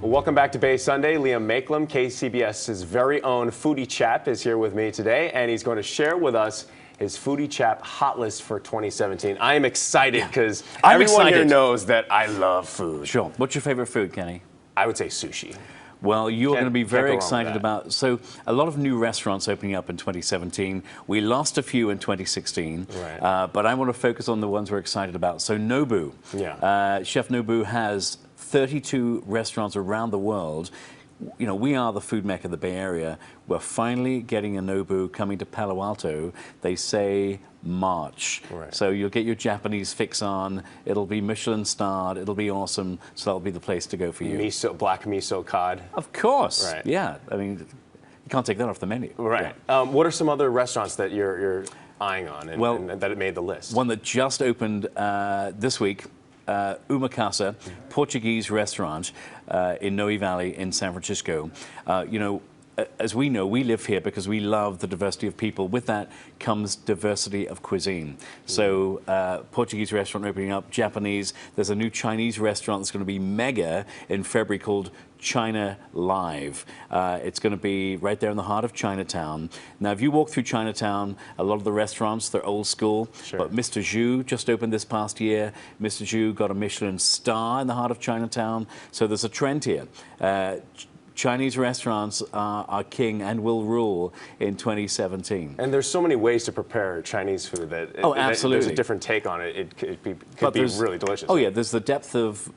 Welcome back to Bay Sunday. Liam Mayclem, KCBS's very own Foodie Chap, is here with me today, and he's going to share with us his Foodie Chap hot list for 2017. I am excited because everyone here knows that I love food. Sure. What's your favorite food, Kenny? I would say sushi. Well, you're going to be very excited about, so a lot of new restaurants opening up in 2017. We lost a few in 2016, right. But I want to focus on the ones we're excited about. So Nobu, Chef Nobu has 32 restaurants around the world. You know, we are the food mecca of the Bay Area. We're finally getting a Nobu coming to Palo Alto. They say March. Right. So you'll get your Japanese fix on. It'll be Michelin starred. It'll be awesome. So that'll be the place to go for you. Black miso cod. Of course. Right. Yeah. I mean, you can't take that off the menu. Right. Yeah. What are some other restaurants that you're eyeing on and that it made the list? One that just opened this week. Umakasa, Portuguese restaurant in Noe Valley in San Francisco. You know, as we know, we live here because we love the diversity of people. With that comes diversity of cuisine. So Portuguese restaurant opening up, Japanese. There's a new Chinese restaurant that's going to be mega in February called China Live. It's going to be right there in the heart of Chinatown. Now, if you walk through Chinatown, a lot of the restaurants, they're old school. Sure. But Mr. Zhu just opened this past year. Mr. Zhu got a Michelin star in the heart of Chinatown. So there's a trend here. Chinese restaurants are king and will rule in 2017. And there's so many ways to prepare Chinese food that absolutely. There's a different take on it. It could be really delicious. Oh yeah, there's the depth of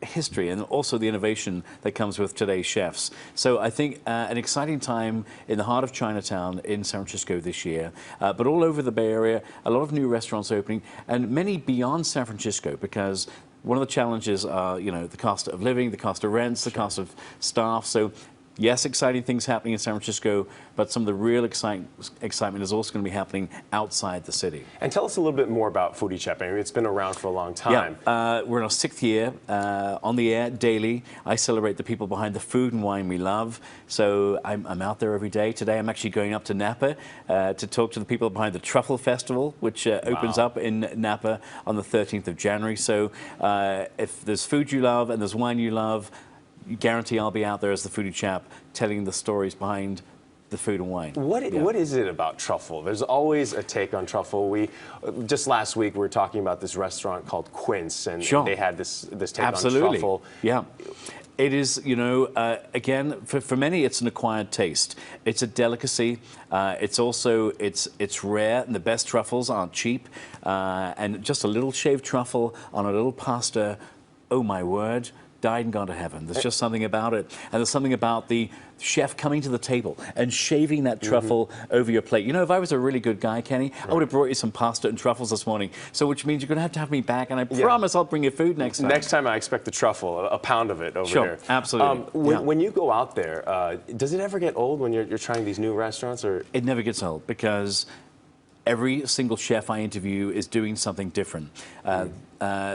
history and also the innovation that comes with today's chefs. So I think an exciting time in the heart of Chinatown in San Francisco this year, but all over the Bay Area, a lot of new restaurants opening and many beyond San Francisco, because one of the challenges are, you know, the cost of living, the cost of rents, the cost of staff. So yes, exciting things happening in San Francisco, but some of the real excitement is also going to be happening outside the city. And tell us a little bit more about Foodie Chap. I mean, it's been around for a long time. Yeah, we're in our 6th year on the air daily. I celebrate the people behind the food and wine we love. So I'm out there every day. Today I'm actually going up to Napa to talk to the people behind the Truffle Festival, which opens up in Napa on the 13th of January. So if there's food you love and there's wine you love, you guarantee I'll be out there as the Foodie Chap telling the stories behind the food and wine. What is it about truffle? There's always a take on truffle. Just last week we were talking about this restaurant called Quince, and they had this take on truffle. Yeah. It is, you know, again, for many, it's an acquired taste. It's a delicacy. It's also, it's rare, and the best truffles aren't cheap. And just a little shaved truffle on a little pasta, oh my word, died and gone to heaven. There's just something about it. And there's something about the chef coming to the table and shaving that truffle over your plate. You know, if I was a really good guy, Kenny, I would have brought you some pasta and truffles this morning. So which means you're going to have me back, and I promise I'll bring you food next time. Next time I expect the truffle, a pound of it over here. Absolutely. When you go out there, does it ever get old when you're trying these new restaurants? Or it never gets old, because every single chef I interview is doing something different.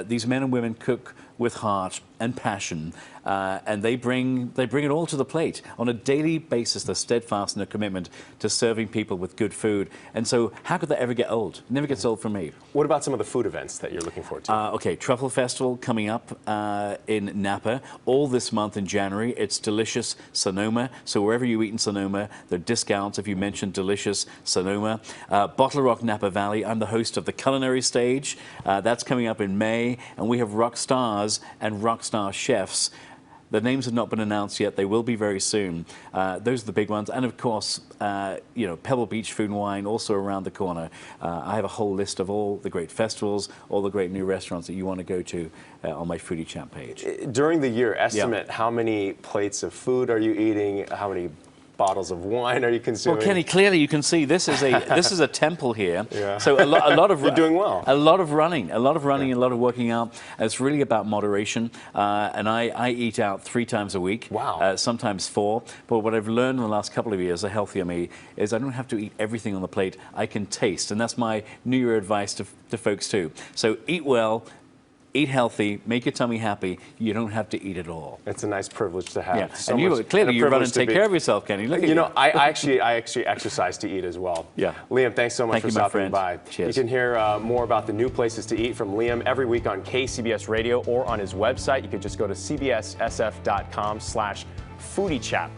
These men and women cook with heart and passion, and they bring it all to the plate on a daily basis. They're steadfast in their commitment to serving people with good food. And so how could that ever get old? It never gets old for me. What about some of the food events that you're looking forward to? Okay, Truffle Festival coming up in Napa all this month in January. It's Delicious Sonoma. So wherever you eat in Sonoma, there are discounts if you mention Delicious Sonoma. Bottle Rock Napa Valley. I'm the host of the Culinary Stage. That's coming up in May, and we have rock stars and rock star chefs. The names have not been announced yet. They will be very soon. Those are the big ones. And of course, you know, Pebble Beach Food and Wine also around the corner. I have a whole list of all the great festivals, all the great new restaurants that you want to go to on my Foodie Chap page. During the year, estimate how many plates of food are you eating? How many bottles of wine are you consuming? Well, Kenny, clearly you can see this is a temple here. Yeah. So a lot of you're doing well. A lot of running, and a lot of working out. And it's really about moderation. And I eat out 3 times a week. Wow. Sometimes 4. But what I've learned in the last couple of years, the healthier me, is I don't have to eat everything on the plate. I can taste, and that's my New Year advice to folks too. So eat well, eat healthy, make your tummy happy. You don't have to eat it all. It's a nice privilege to have. Yeah, So and much, clearly you run privilege and to take be- care of yourself, Kenny. Look at You know, I actually exercise to eat as well. Yeah. Liam, thanks so much Thank for you, my stopping friend. by. Cheers. You can hear more about the new places to eat from Liam every week on KCBS Radio or on his website. You could just go to cbssf.com/foodiechap.